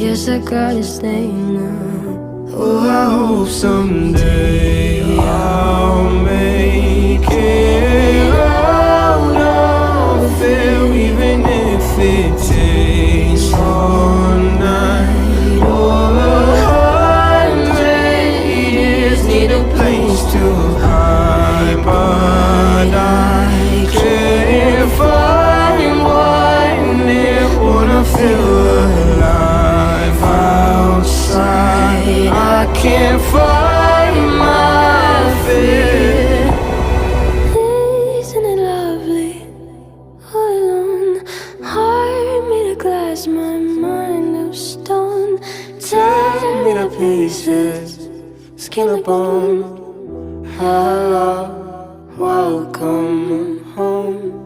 Guess I gotta stay now. Oh, I hope someday I'll make it out of it, even if it takes all night or 100 years. Need a place to hide, but I can't find one near. Wanna feel alive outside. I can't find my fear. Isn't it lovely? All alone, heart made of glass, my mind of stone. Tear me to pieces, skin and bone. Hello, welcome home.